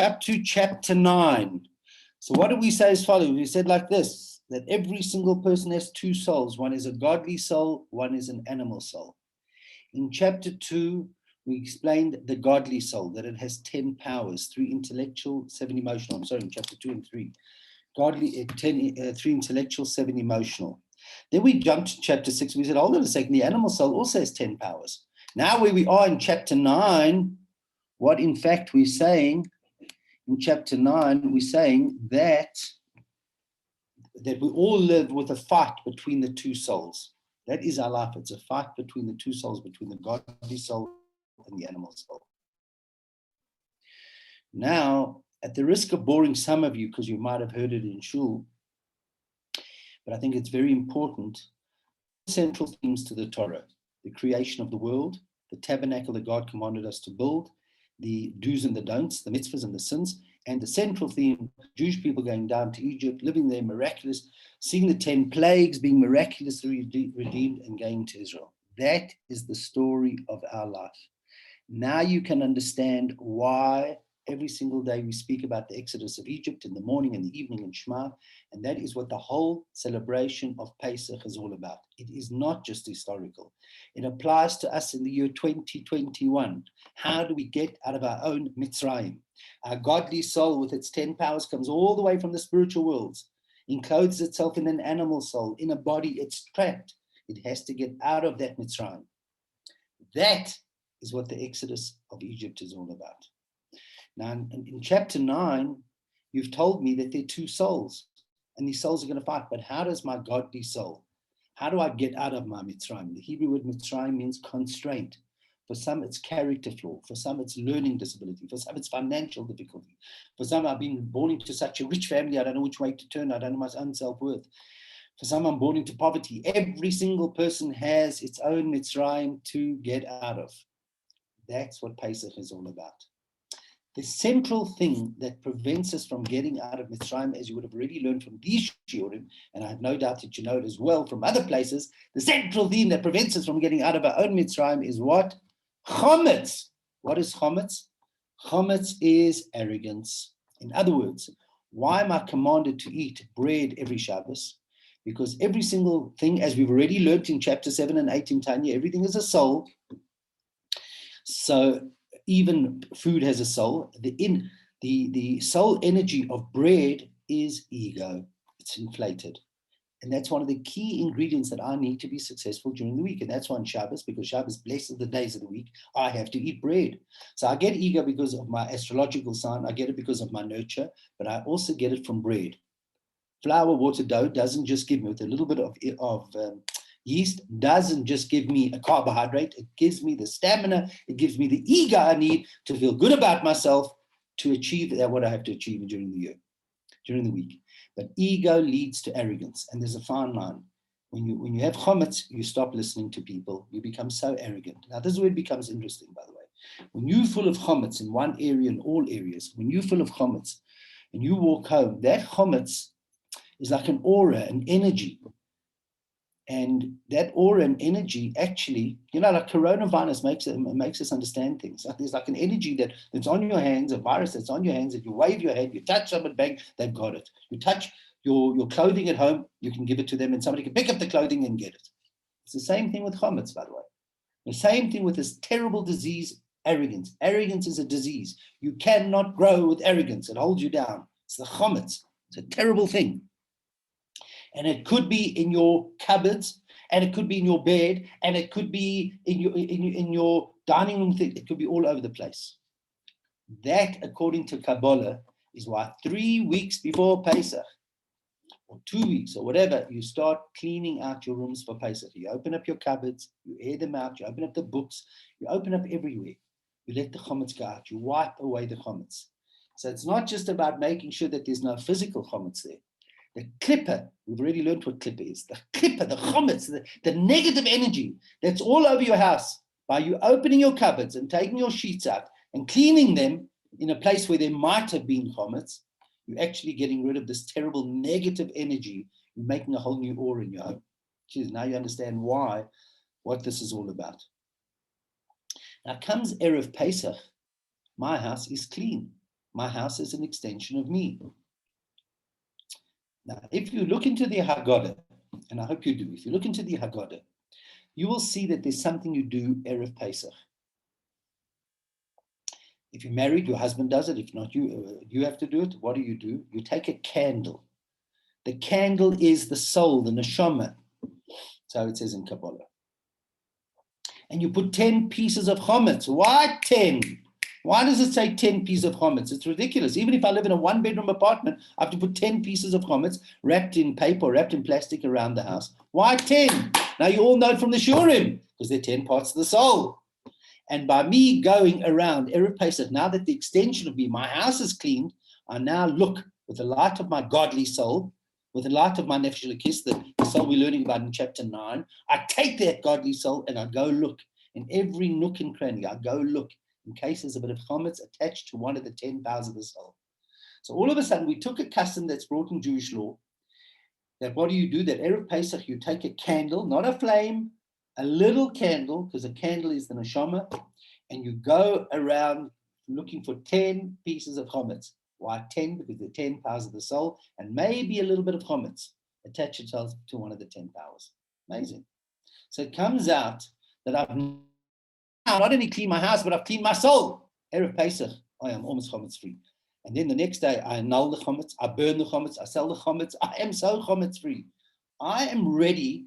up to chapter 9. So what did we say as follows? We said like this, that every single person has two souls. One is a godly soul, one is an animal soul. In chapter 2, we explained the godly soul, that it has 10 powers, 3 intellectual, 7 emotional. I'm sorry, in chapter 2 and 3. Godly, 3 intellectual, 7 emotional. Then we jumped to chapter 6. We said, hold on a second, the animal soul also has 10 powers. Now where we are in chapter 9, what in fact we're saying, in chapter 9, we're saying that we all live with a fight between the two souls. That is our life. It's a fight between the two souls, between the godly soul and the animal soul. Now, at the risk of boring some of you, because you might have heard it in shul, but I think it's very important, central themes to the Torah: the creation of the world, the tabernacle that God commanded us to build, the do's and the don'ts, the mitzvahs and the sins, and the central theme, Jewish people going down to Egypt, living there miraculous, seeing the 10 plagues, being miraculously redeemed, and going to Israel. That is the story of our life. Now you can understand why every single day we speak about the exodus of Egypt in the morning and the evening in Shema, and that is what the whole celebration of Pesach is all about. It is not just historical. It applies to us in the year 2021. How do we get out of our own Mitzrayim? Our godly soul with its 10 powers comes all the way from the spiritual worlds, encloses itself in an animal soul, in a body it's trapped. It has to get out of that Mitzrayim. That is what the exodus of Egypt is all about. Now, in chapter 9, you've told me that there are two souls, and these souls are going to fight. But how does my godly soul, how do I get out of my Mitzrayim? The Hebrew word Mitzrayim means constraint. For some, it's character flaw. For some, it's learning disability. For some, it's financial difficulty. For some, I've been born into such a rich family, I don't know which way to turn. I don't know my own self-worth. For some, I'm born into poverty. Every single person has its own Mitzrayim to get out of. That's what Pesach is all about. The central thing that prevents us from getting out of Mitzrayim, as you would have already learned from these shiurim, and I have no doubt that you know it as well from other places, the central theme that prevents us from getting out of our own Mitzrayim is what? Chometz. What is chometz? Chometz is arrogance. In other words, why am I commanded to eat bread every Shabbos? Because every single thing, as we've already learned in chapter 7 and 8 in Tanya, everything is a soul. So even food has a soul. The soul energy of bread is ego. It's inflated. And that's one of the key ingredients that I need to be successful during the week. And that's why on Shabbos, because Shabbos blesses the days of the week, I have to eat bread. So I get ego because of my astrological sign. I get it because of my nurture, but I also get it from bread. Flour, water, dough doesn't just give me with a little bit of yeast, doesn't just give me a carbohydrate. It gives me the stamina. It gives me the ego I need to feel good about myself to achieve what I have to achieve during the year, during the week. But ego leads to arrogance, and there's a fine line. When you have chometz, you stop listening to people. You become so arrogant. Now, this is where it becomes interesting, by the way. When you're full of chometz in one area, in all areas, when you're full of chometz and you walk home, that chometz is like an aura, an energy. And that aura and energy actually, like coronavirus makes us understand things. There's like an energy that's on your hands, a virus that's on your hands, that you wave your hand, you touch someone, bang, they've got it. You touch your clothing at home, you can give it to them, and somebody can pick up the clothing and get it. It's the same thing with chometz, by the way. The same thing with this terrible disease, arrogance. Arrogance is a disease. You cannot grow with arrogance. It holds you down. It's the chometz. It's a terrible thing. And it could be in your cupboards, and it could be in your bed, and it could be in your dining room thing. It could be all over the place. That, according to Kabbalah, is why 3 weeks before Pesach, or 2 weeks, or whatever, you start cleaning out your rooms for Pesach. You open up your cupboards, you air them out, you open up the books, you open up everywhere. You let the chometz go out. You wipe away the chometz. So it's not just about making sure that there's no physical chometz there. The clipper, we've already learned what clipper is. The clipper, the chometz, the negative energy that's all over your house, by you opening your cupboards and taking your sheets out and cleaning them in a place where there might have been chometz, you're actually getting rid of this terrible negative energy. You're making a whole new aura in your home. Jeez, now you understand what this is all about. Now comes Erev Pesach, my house is clean. My house is an extension of me. Now, if you look into the Haggadah, and I hope you do, if you look into the Haggadah, you will see that there's something you do Erev Pesach. If you're married, your husband does it. If not, you have to do it. What do? You take a candle. The candle is the soul, the neshama. So it says in Kabbalah. And you put 10 pieces of chametz. Why 10? Why does it say 10 pieces of chametz? It's ridiculous. Even if I live in a one-bedroom apartment, I have to put 10 pieces of chametz wrapped in paper, wrapped in plastic around the house. Why 10? Now you all know it from the Shurim, because they're 10 parts of the soul. And by me going around Erev Pesach, now that the extension of me, my house is cleaned, I now look with the light of my godly soul, with the light of my nefesh elokis, the soul we're learning about in chapter 9. I take that godly soul and I go look in every nook and cranny. I go look in case there's a bit of chametz attached to one of the 10 powers of the soul. So all of a sudden, we took a custom that's brought in Jewish law. That what do? That Erev Pesach, you take a candle, not a flame, a little candle, because a candle is the neshama, and you go around looking for 10 pieces of chametz. Why 10? Because they're 10 powers of the soul, and maybe a little bit of chametz attach itself to one of the 10 powers. Amazing. So it comes out that I've not only cleaned my house, but I've cleaned my soul. Erev Pesach, I am almost chametz free. And then the next day, I annul the chametz, I burn the chametz, I sell the chametz. I am so chametz free. I am ready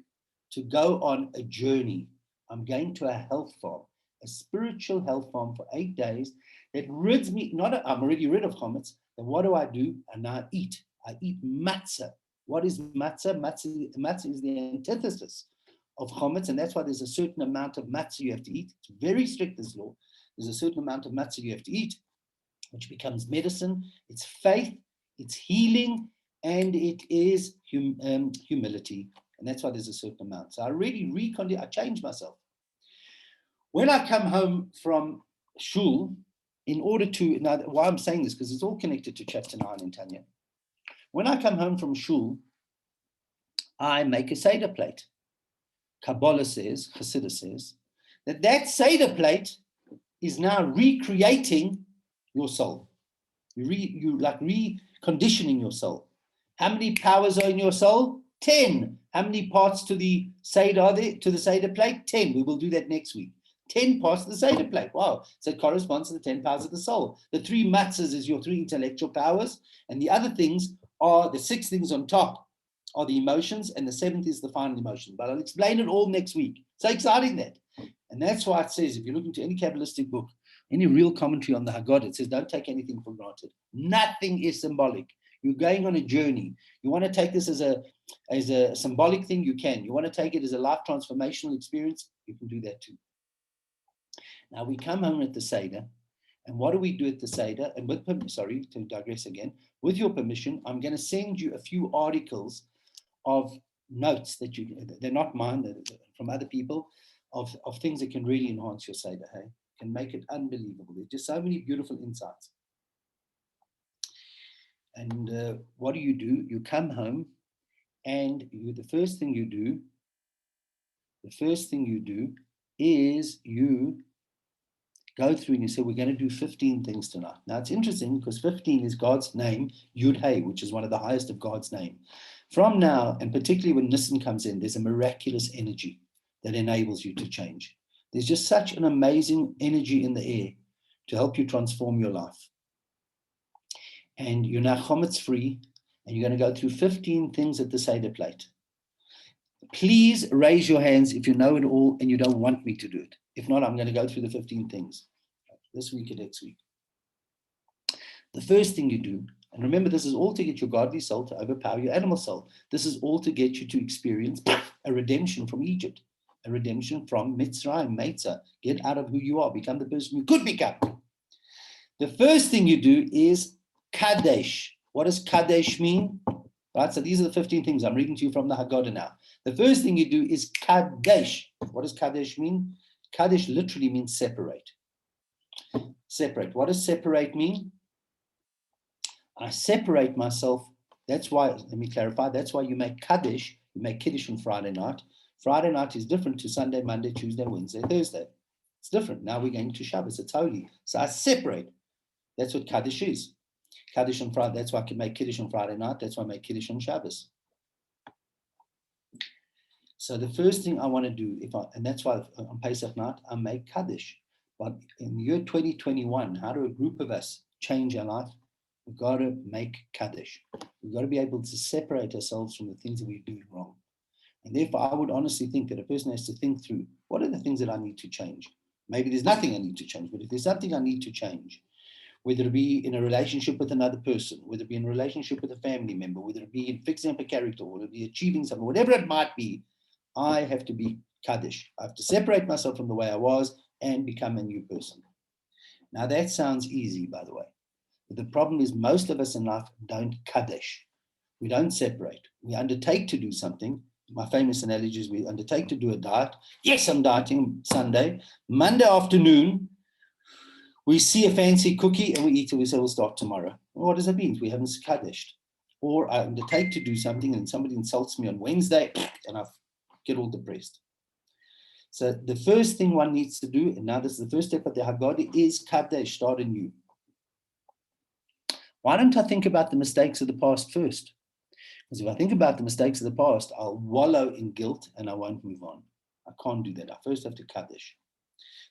to go on a journey. I'm going to a health farm, a spiritual health farm for 8 days that rids me, I'm already rid of chametz. Then what do? And now I eat. I eat matzah. What is matzah? Matzah is the antithesis of chametz, and that's why there's a certain amount of matzah you have to eat. It's very strict, this law. There's a certain amount of matzah you have to eat, which becomes medicine. It's faith, it's healing, and it is humility. And that's why there's a certain amount. So I really I changed myself. When I come home from shul, in order to, now why I'm saying this, because it's all connected to chapter 9 in Tanya. When I come home from shul, I make a Seder plate. Kabbalah says, Chassidus says, that Seder plate is now recreating your soul. You like reconditioning your soul. How many powers are in your soul? 10. How many parts to the Seder are there, to the Seder plate? 10. We will do that next week. 10 parts of the Seder plate. Wow. So it corresponds to the 10 powers of the soul. The 3 matzahs is your 3 intellectual powers. And the other things are, the 6 things on top are the emotions. And the 7th is the final emotion. But I'll explain it all next week. So exciting that. And that's why it says, if you look into any Kabbalistic book, any real commentary on the Haggadah, it says, don't take anything for granted. Nothing is symbolic. You're going on a journey. You want to take this as a symbolic thing, you can. You want to take it as a life transformational experience, you can do that too. Now we come home at the Seder, and what do we do at the Seder? And sorry to digress again, with your permission, I'm going to send you a few articles of notes that they're not mine, they're from other people, of things that can really enhance your Seder, hey? Can make it unbelievable. There's just so many beautiful insights. And what do? You come home, and the first thing you do is you go through and you say, we're going to do 15 things tonight. Now it's interesting because 15 is God's name, Yud Hey, which is one of the highest of God's name. From now, and particularly when Nisan comes in, there's a miraculous energy that enables you to change. There's just such an amazing energy in the air to help you transform your life. And you're now chametz free, and you're going to go through 15 things at the Seder plate. Please raise your hands if you know it all and you don't want me to do it. If not, I'm going to go through the 15 things this week and next week. The first thing you do, and remember, this is all to get your godly soul to overpower your animal soul. This is all to get you to experience a redemption from Egypt, a redemption from Mitzrayim, Meitzah. Get out of who you are, become the person you could become. The first thing you do is Kadesh. What does Kadesh mean? Right, so these are the 15 things. I'm reading to you from the Haggadah now. The first thing you do is Kadesh. What does Kadesh mean? Kadesh literally means separate. Separate. What does separate mean? I separate myself. That's why, let me clarify, that's why you make Kadesh, you make Kiddush on Friday night. Friday night is different to Sunday, Monday, Tuesday, Wednesday, Thursday. It's different. Now we're going to Shabbos. It's holy. So I separate. That's what Kaddish is. Kaddish on Friday, that's why I can make Kiddush on Friday night. That's why I make Kiddush on Shabbos. So the first thing I want to do, and that's why on Pesach night, I make Kaddish. But in the year 2021, how do a group of us change our life? We've got to make Kaddish. We've got to be able to separate ourselves from the things that we're doing wrong. And therefore, I would honestly think that a person has to think through, what are the things that I need to change? Maybe there's nothing I need to change, but if there's something I need to change, whether it be in a relationship with another person, whether it be in a relationship with a family member, whether it be in fixing up a character, whether it be achieving something, whatever it might be, I have to be Kaddish. I have to separate myself from the way I was and become a new person. Now that sounds easy, by the way. But the problem is most of us in life don't Kaddish. We don't separate. We undertake to do something. My famous analogy is we undertake to do a diet. Yes, I'm dieting Sunday. Monday afternoon, we see a fancy cookie and we eat it. We say we'll start tomorrow. Well, what does that mean? We haven't Kaddished. Or I undertake to do something and somebody insults me on Wednesday and I get all depressed. So the first thing one needs to do, and now this is the first step of the haggard, is Kaddish, start anew. Why don't I think about the mistakes of the past first? Because if I think about the mistakes of the past, I'll wallow in guilt and I won't move on. I can't do that. I first have to Kaddish.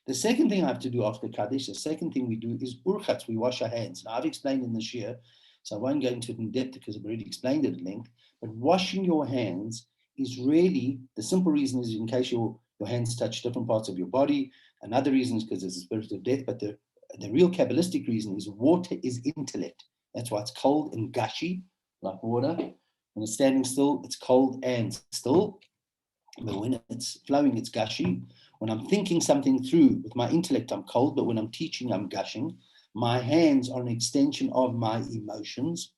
The second thing I have to do after Kaddish, the second thing we do is urchatz. We wash our hands. Now, I've explained in this year, so I won't go into it in depth because I've already explained it at length. But washing your hands is really, the simple reason is in case your hands touch different parts of your body. Another reason is because there's a spirit of death. But the real Kabbalistic reason is water is intellect. That's why it's cold and gushy, like water. When it's standing still, it's cold and still. But when it's flowing, it's gushy. When I'm thinking something through with my intellect, I'm cold. But when I'm teaching, I'm gushing. My hands are an extension of my emotions.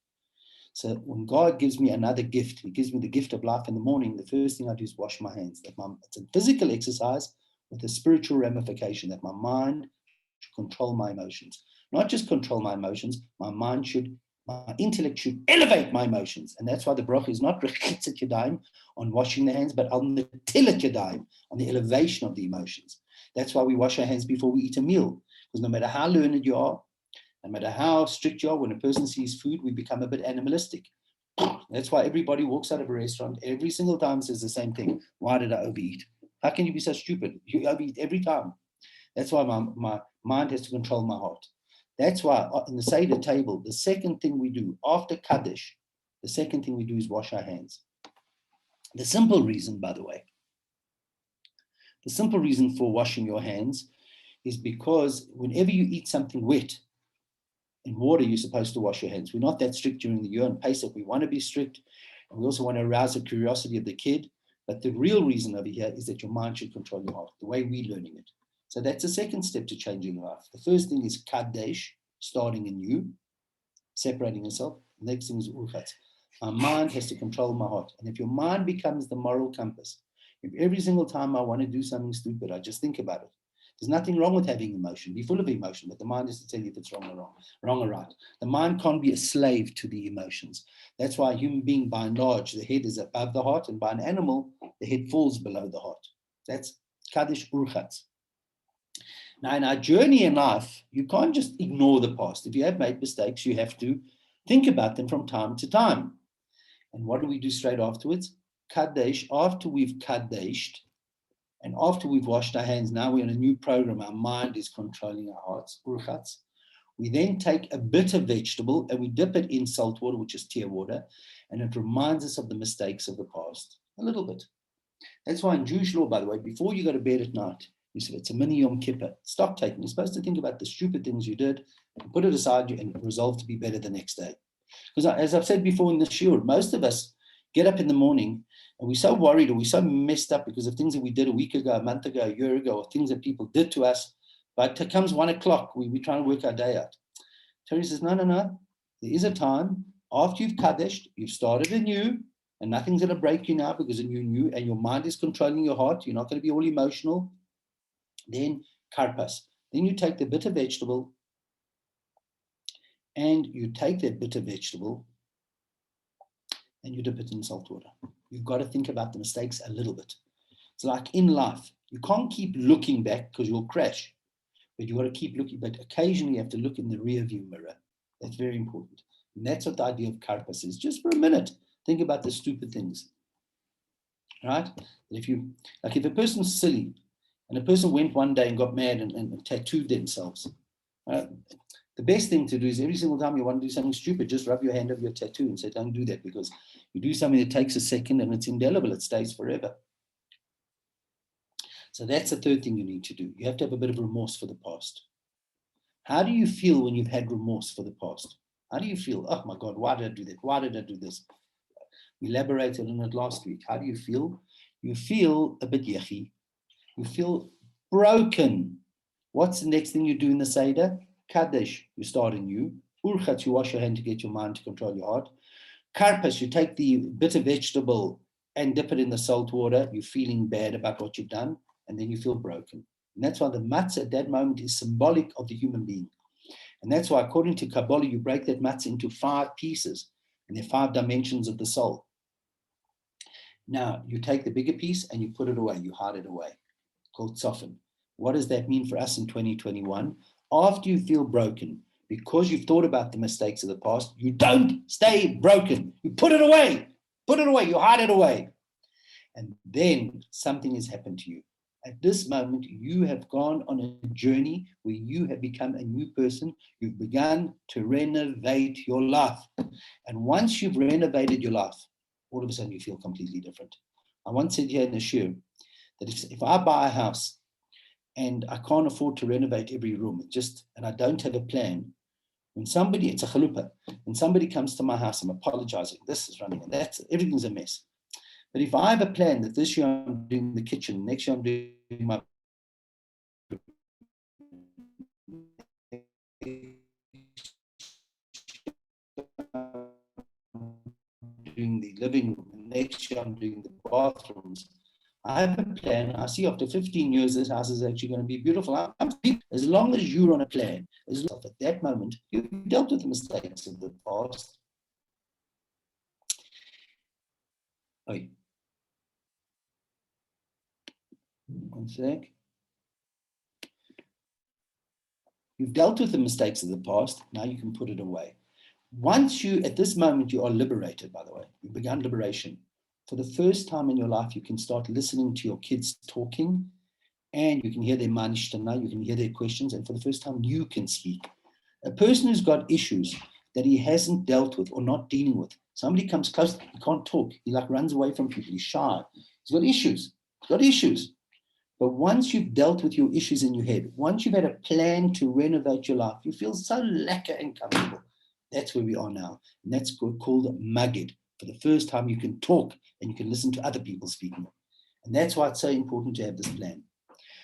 So when God gives me another gift, he gives me the gift of life in the morning, the first thing I do is wash my hands. It's a physical exercise with a spiritual ramification that my mind should control my emotions. Not just control my emotions, my intellect should elevate my emotions. And that's why the bracha is not rechitzat yadayim on washing the hands, but on the tilat yadayim, on the elevation of the emotions. That's why we wash our hands before we eat a meal. Because no matter how learned you are, no matter how strict you are, when a person sees food, we become a bit animalistic. That's why everybody walks out of a restaurant every single time says the same thing. Why did I overeat? How can you be so stupid? You overeat every time. That's why my mind has to control my heart. That's why in the Seder table, the second thing we do after Kaddish, the second thing we do is wash our hands. The simple reason, by the way, the simple reason for washing your hands is because whenever you eat something wet, in water, you're supposed to wash your hands. We're not that strict during the year. On Pesach, we want to be strict. And we also want to arouse the curiosity of the kid. But the real reason over here is that your mind should control your heart, the way we're learning it. So that's the second step to changing life. The first thing is Kaddish, starting anew, separating yourself. The next thing is urchatz. My mind has to control my heart. And if your mind becomes the moral compass, if every single time I want to do something stupid, I just think about it. There's nothing wrong with having emotion. Be full of emotion, but the mind is to tell you if it's wrong or right. The mind can't be a slave to the emotions. That's why a human being, by and large, the head is above the heart, and by an animal, the head falls below the heart. That's Kaddish urchatz. Now, in our journey in life, you can't just ignore the past. If you have made mistakes, you have to think about them from time to time. And what do we do straight afterwards? Kaddish, after we've kaddished, and after we've washed our hands, now we're in a new program. Our mind is controlling our hearts, urchatz. We then take a bitter vegetable and we dip it in salt water, which is tear water, and it reminds us of the mistakes of the past, a little bit. That's why in Jewish law, by the way, before you go to bed at night, you say it's a mini Yom Kippur. Stop taking. You're supposed to think about the stupid things you did and put it aside and resolve to be better the next day. Because as I've said before in the shiur, most of us get up in the morning and we're so worried or we're so messed up because of things that we did a week ago, a month ago, a year ago, or things that people did to us. But it comes 1 o'clock, we're trying to work our day out. Tony says, no. There is a time after you've kaddished, you've started anew, and nothing's going to break you now because you're new and your mind is controlling your heart. You're not going to be all emotional. Then karpas. Then you take the bitter vegetable and you take that bitter vegetable and you dip it in salt water. You've got to think about the mistakes a little bit. It's like in life. You can't keep looking back because you'll crash. but you got to keep looking. But occasionally you have to look in the rear view mirror. That's very important. And that's what the idea of karpas is. Just for a minute, think about the stupid things, right? If a person's silly, and a person went one day and got mad and tattooed themselves, right? The best thing to do is every single time you want to do something stupid, just rub your hand over your tattoo and say, don't do that, because you do something that takes a second and it's indelible. It stays forever. So that's the third thing you need to do. You have to have a bit of remorse for the past. How do you feel when you've had remorse for the past? How do you feel? Oh my God, why did I do that? Why did I do this? We elaborated on it last week. How do you feel? You feel a bit yucky. You feel broken. What's the next thing you do in the Seder? Kaddish, you start anew. Urchatz, you wash your hand to get your mind to control your heart. Karpas, you take the bitter vegetable and dip it in the salt water. You're feeling bad about what you've done, and then you feel broken. And that's why the matzah at that moment is symbolic of the human being. And that's why, according to Kabbalah, you break that matzah into 5 pieces, and there are 5 dimensions of the soul. Now, you take the bigger piece and you put it away. You hide it away, called soften. What does that mean for us in 2021? After you feel broken, because you've thought about the mistakes of the past, you don't stay broken. You put it away. Put it away. You hide it away. And then something has happened to you. At this moment, you have gone on a journey where you have become a new person. You've begun to renovate your life. And once you've renovated your life, all of a sudden you feel completely different. I once said here in the shir that if I buy a house and I can't afford to renovate every room, and I don't have a plan, when somebody, it's a chalupa, when somebody comes to my house, I'm apologizing, this is running, and everything's a mess. But if I have a plan that this year I'm doing the kitchen, next year I'm doing my doing the living room, and next year I'm doing the bathrooms, I have a plan. I see after 15 years, this house is actually going to be beautiful. As long as you're on a plan, as long as at that moment, you've dealt with the mistakes of the past. Wait. One sec. You've dealt with the mistakes of the past. Now you can put it away. Once at this moment, you are liberated, by the way. You've begun liberation. For the first time in your life, you can start listening to your kids talking, and you can hear their manishtana, you can hear their questions, and for the first time, you can speak. A person who's got issues that he hasn't dealt with or not dealing with, somebody comes close, he can't talk, he runs away from people, he's shy, he's got issues. But once you've dealt with your issues in your head, once you've had a plan to renovate your life, you feel so lekker and comfortable. That's where we are now. And that's called haggard. For the first time, you can talk and you can listen to other people speaking. And that's why it's so important to have this plan.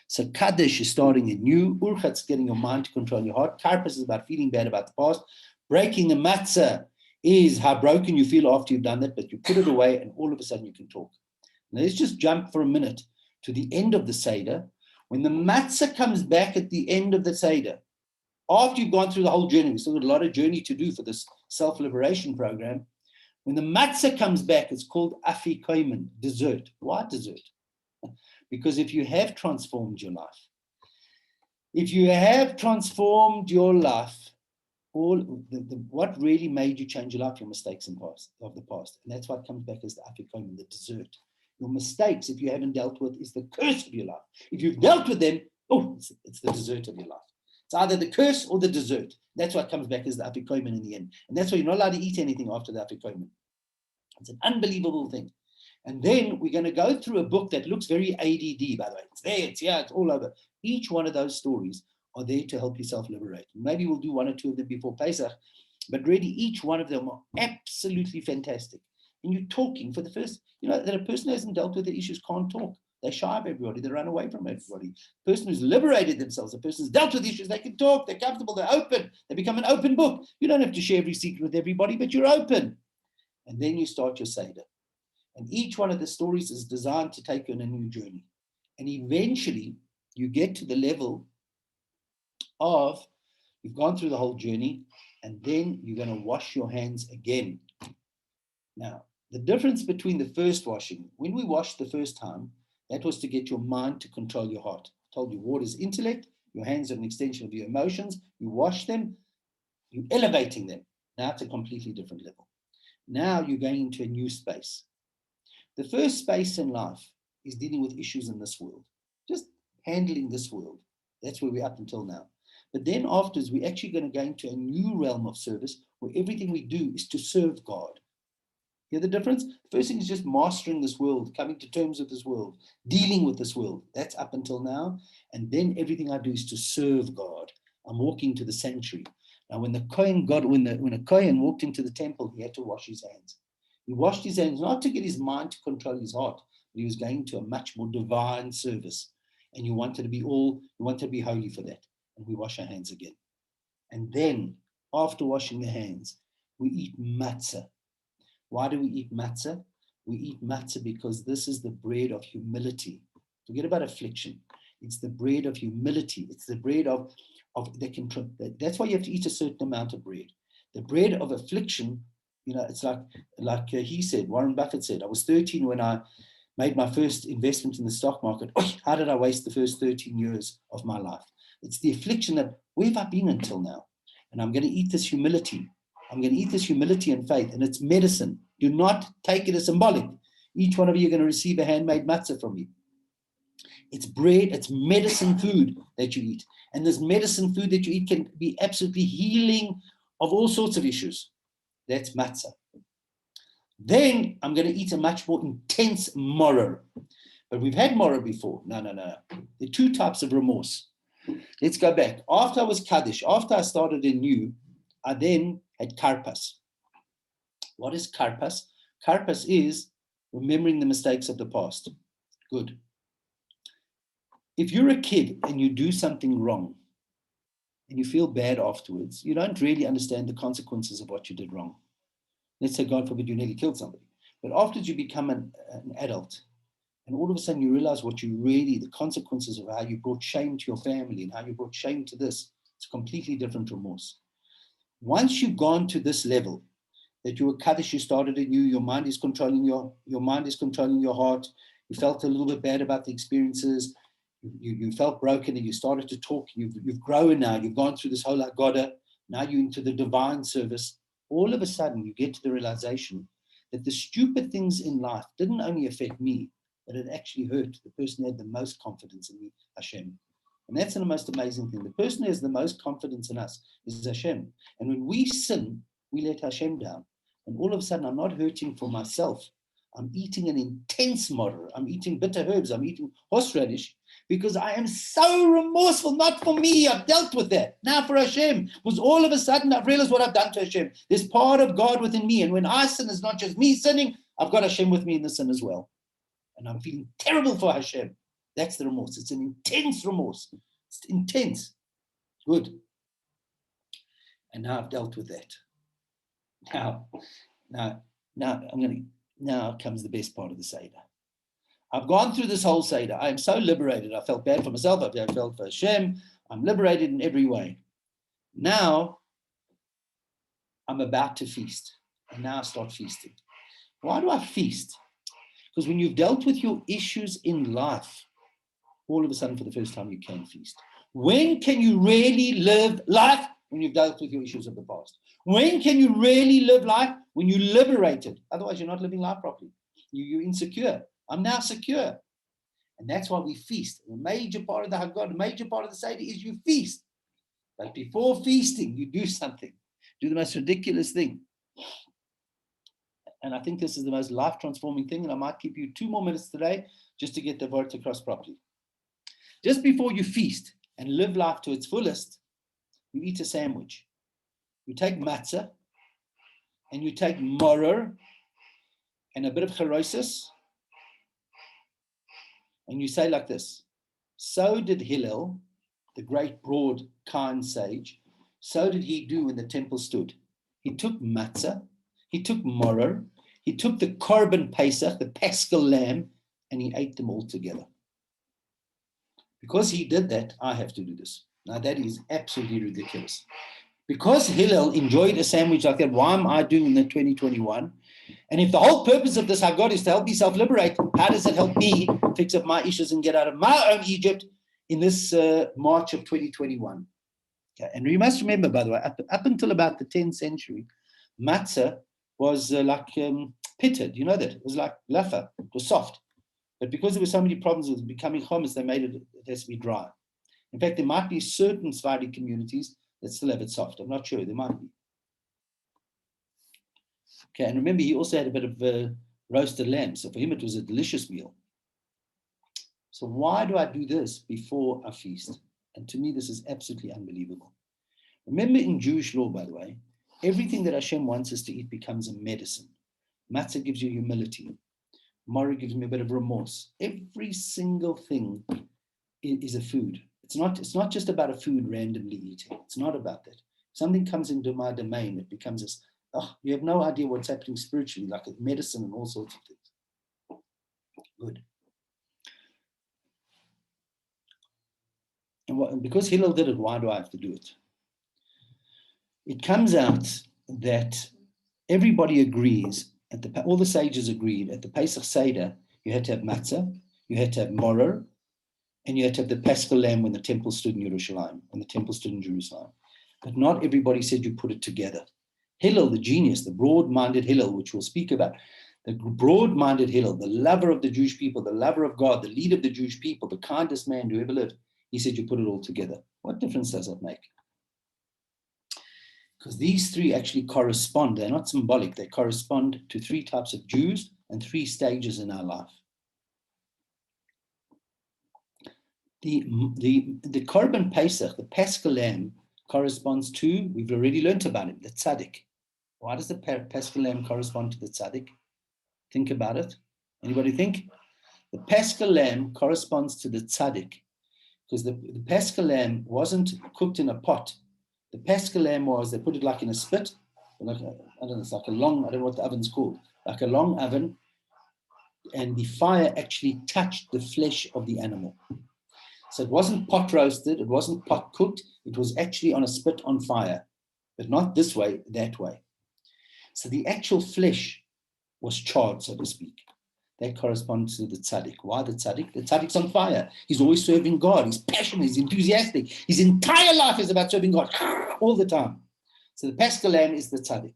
So Kaddish is starting anew. Urchatz, getting your mind to control your heart. Karpas is about feeling bad about the past. Breaking the matzah is how broken you feel after you've done that, but you put it away and all of a sudden you can talk. Now let's just jump for a minute to the end of the Seder. When the matzah comes back at the end of the Seder, after you've gone through the whole journey, we've still got a lot of journey to do for this self-liberation program. When the matzah comes back, it's called afikomen, dessert. Why dessert? Because if you have transformed your life, what really made you change your life? Your mistakes of the past. And that's what comes back as the afikomen, the dessert. Your mistakes, if you haven't dealt with, is the curse of your life. If you've dealt with them, it's the dessert of your life. It's either the curse or the dessert. That's what comes back as the afikomen in the end. And that's why you're not allowed to eat anything after the afikomen. It's an unbelievable thing. And then we're going to go through a book that looks very ADD, by the way. It's there, it's here, it's all over. Each one of those stories are there to help yourself liberate. Maybe we'll do 1 or 2 of them before Pesach, but really each one of them are absolutely fantastic. And you're talking for the first, that a person who hasn't dealt with the issues can't talk. They shy of everybody. They run away from everybody. A person who's liberated themselves, a person who's dealt with issues, they can talk, they're comfortable, they're open. They become an open book. You don't have to share every secret with everybody, but you're open. And then you start your Seder. And each one of the stories is designed to take you on a new journey. And eventually, you get to the level of, you've gone through the whole journey, and then you're going to wash your hands again. Now, the difference between the first washing, when we washed the first time, that was to get your mind to control your heart. I told you, water is intellect, Your hands are an extension of your emotions. You wash them. You're elevating them. Now it's a completely different level. Now you're going into a new space. The first space in life is dealing with issues in this world. Just handling this world. That's where we're up until now. But then afterwards, we're actually going to go into a new realm of service where everything we do is to serve God. You know the difference? The first thing is just mastering this world, coming to terms with this world, dealing with this world. That's up until now. And then everything I do is to serve God. I'm walking to the sanctuary. Now, when the Kohen when a Kohen walked into the temple, he had to wash his hands. He washed his hands not to get his mind to control his heart, but he was going to a much more divine service. And you wanted to be holy for that. And we wash our hands again. And then, after washing the hands, we eat matzah. Why do we eat matzah? We eat matzah because this is the bread of humility. Forget about affliction. It's the bread of humility. It's the bread that's why you have to eat a certain amount of bread. The bread of affliction, it's like he said, Warren Buffett said, I was 13 when I made my first investment in the stock market. How did I waste the first 13 years of my life? It's the affliction that, where have I been until now? And I'm going to eat this humility. I'm going to eat this humility and faith, and it's medicine. Do not take it as symbolic. Each one of you are going to receive a handmade matzah from me. It's bread, it's medicine food that you eat. And this medicine food that you eat can be absolutely healing of all sorts of issues. That's matzah. Then I'm going to eat a much more intense moror. But we've had moror before. No. There are two types of remorse. Let's go back. After I was Kaddish, after I started anew, I then had karpas. What is karpas? Karpas is remembering the mistakes of the past. Good. If you're a kid and you do something wrong and you feel bad afterwards, you don't really understand the consequences of what you did wrong. Let's say, God forbid, you nearly killed somebody. But after you become an adult, and all of a sudden you realize the consequences of how you brought shame to your family and how you brought shame to this, it's a completely different remorse. Once you've gone to this level, that you were Kaddish, you started anew, your mind is controlling your heart, you felt a little bit bad about the experiences, you felt broken and you started to talk, you've grown now, you've gone through this whole haggard, now you're into the divine service. All of a sudden you get to the realization that the stupid things in life didn't only affect me, but it actually hurt the person who had the most confidence in me, Hashem. And that's the most amazing thing. The person who has the most confidence in us is Hashem. And when we sin, we let Hashem down. And all of a sudden, I'm not hurting for myself. I'm eating an intense moror. I'm eating bitter herbs. I'm eating horseradish because I am so remorseful, not for me. I've dealt with that. Now for Hashem. Because all of a sudden, I've realized what I've done to Hashem. There's part of God within me. And when I sin, it's not just me sinning. I've got Hashem with me in the sin as well. And I'm feeling terrible for Hashem. That's the remorse. It's an intense remorse. It's intense. Good. And now I've dealt with that. Now comes the best part of the Seder. I've gone through this whole Seder. I am so liberated. I felt bad for myself. I felt for Hashem. I'm liberated in every way. Now I'm about to feast. And now I start feasting. Why do I feast? Because when you've dealt with your issues in life, all of a sudden, for the first time, you can feast. When can you really live life? When you've dealt with your issues of the past. When can you really live life? When you're liberated. Otherwise, you're not living life properly. You're insecure. I'm now secure. And that's why we feast. A major part of the haggard, a major part of the Seder is you feast. But before feasting, you do something. Do the most ridiculous thing. And I think this is the most life-transforming thing, and I might keep you 2 more minutes today just to get the word across properly. Just before you feast and live life to its fullest, you eat a sandwich. You take matzah, and you take moror, and a bit of cherosis, and you say like this, so did Hillel, the great, broad, kind sage, so did he do when the temple stood. He took matzah, he took moror, he took the korban pesach, the paschal lamb, and he ate them all together. Because he did that, I have to do this. Now that is absolutely ridiculous. Because Hillel enjoyed a sandwich like that, why am I doing in the 2021? And if the whole purpose of this haggard is to help me self-liberate, how does it help me fix up my issues and get out of my own Egypt? in this March of 2021. Okay. And you must remember, by the way, up until about the 10th century, matzah was pitted. You know that? It was like lafa. It was soft. But because there were so many problems with becoming hummus, they made it has to be dry. In fact, there might be certain Sephardi communities that still have it soft. I'm not sure. There might be. Okay, and remember, he also had a bit of roasted lamb. So for him, it was a delicious meal. So why do I do this before a feast? And to me, this is absolutely unbelievable. Remember, in Jewish law, by the way, everything that Hashem wants us to eat becomes a medicine. Matzah gives you humility. Mori gives me a bit of remorse. Every single thing is a food. It's not just about a food randomly eating. It's not about that. If something comes into my domain, it becomes this, you have no idea what's happening spiritually, like medicine and all sorts of things. Good. And because Hillel did it, why do I have to do it? It comes out that everybody agrees, all the sages agreed, at the Pesach Seder, you had to have matzah, you had to have moror, and you had to have the Paschal lamb when the temple stood in Jerusalem, when the temple stood in Jerusalem. But not everybody said you put it together. Hillel, the genius, the broad-minded Hillel, which we'll speak about, the broad-minded Hillel, the lover of the Jewish people, the lover of God, the leader of the Jewish people, the kindest man who ever lived, he said you put it all together. What difference does that make? Because these three actually correspond. They're not symbolic. They correspond to three types of Jews and three stages in our life. The Korban Pesach, the Paschal lamb, corresponds to, we've already learned about it, the tzaddik. Why does the Paschal lamb correspond to the tzaddik? Think about it. Anybody think? The Paschal lamb corresponds to the tzaddik because the Paschal lamb wasn't cooked in a pot. The Paschal lamb was, they put it like in a spit, like I don't know, it's like a long, I don't know what the oven's called, like a long oven, and the fire actually touched the flesh of the animal. So it wasn't pot roasted, it wasn't pot cooked, it was actually on a spit on fire, but not this way, that way. So the actual flesh was charred, so to speak. That corresponds to the tzaddik. Why the tzaddik? The tzaddik's on fire. He's always serving God. He's passionate. He's enthusiastic. His entire life is about serving God all the time. So the Paschal lamb is the tzaddik.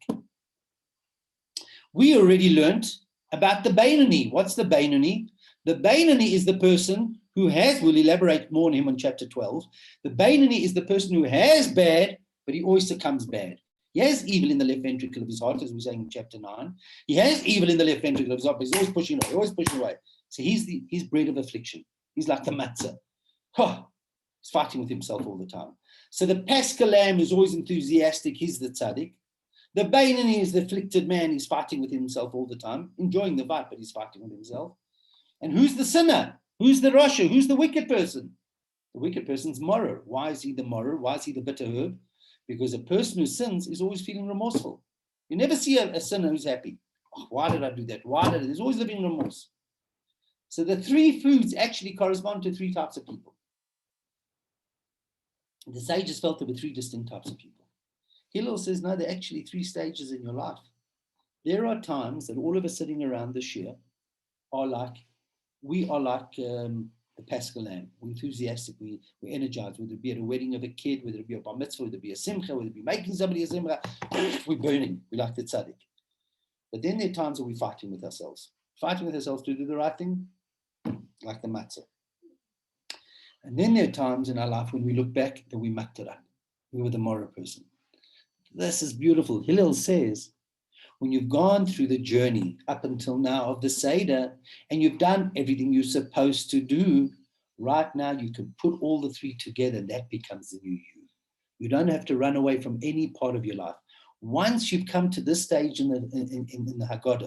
We already learned about the Beinoni. What's the Beinoni? The Beinoni is the person who has, we'll elaborate more on him on chapter 12. The Beinoni is the person who has bad, but he always succumbs bad. He has evil in the left ventricle of his heart, as we're saying in chapter 9. He has evil in the left ventricle of his heart, but he's always pushing away, So he's bred of affliction. He's like the matzah. He's fighting with himself all the time. So the Paschal lamb is always enthusiastic. He's the tzaddik. The Beinoni is the afflicted man. He's fighting with himself all the time, enjoying the fight, but he's fighting with himself. And who's the sinner? Who's the rasha? Who's the wicked person? The wicked person's moror. Why is he the moror? Why is he the bitter herb? Because a person who sins is always feeling remorseful. You never see a sinner who's happy. Why did I do that? There's always living remorse. So the three foods actually correspond to three types of people. The sages felt there were three distinct types of people. Hillel says, no, there are actually three stages in your life. There are times that all of us sitting around this year are like, we are like the Paschal lamb. We're enthusiastic, we're energized, whether it be at a wedding of a kid, whether it be a bar mitzvah, whether it be a simcha, whether it be making somebody a simcha, we're burning, we're like the tzaddik. But then there are times that we're fighting with ourselves to do the right thing, like the matzah. And then there are times in our life when we look back that we mucked it up. We were the moral person. This is beautiful. Hillel says, when you've gone through the journey up until now of the Seder and you've done everything you're supposed to do, right now you can put all the three together and that becomes the new you. You don't have to run away from any part of your life. Once you've come to this stage in the haggard,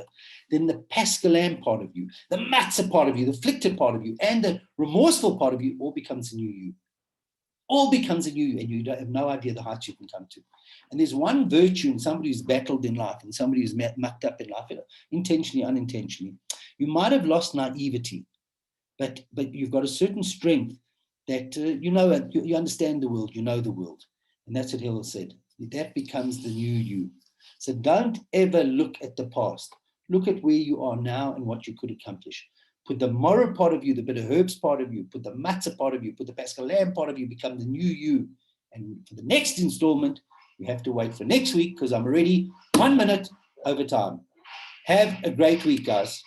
then the Paschal lamb part of you, the matzah part of you, the afflicted part of you, and the remorseful part of you all becomes a new you. All becomes a new you, and you don't have no idea the heights you can come to. And there's one virtue in somebody who's battled in life and somebody who's mucked up in life, intentionally, unintentionally. You might have lost naivety, but you've got a certain strength that you understand the world, you know the world. And that's what Hillel said. That becomes the new you. So don't ever look at the past. Look at where you are now and what you could accomplish. Put the moral part of you, the bitter herbs part of you, put the matzah part of you, put the Paschal lamb part of you, become the new you. And for the next installment, you have to wait for next week because I'm already 1 minute over time. Have a great week, guys.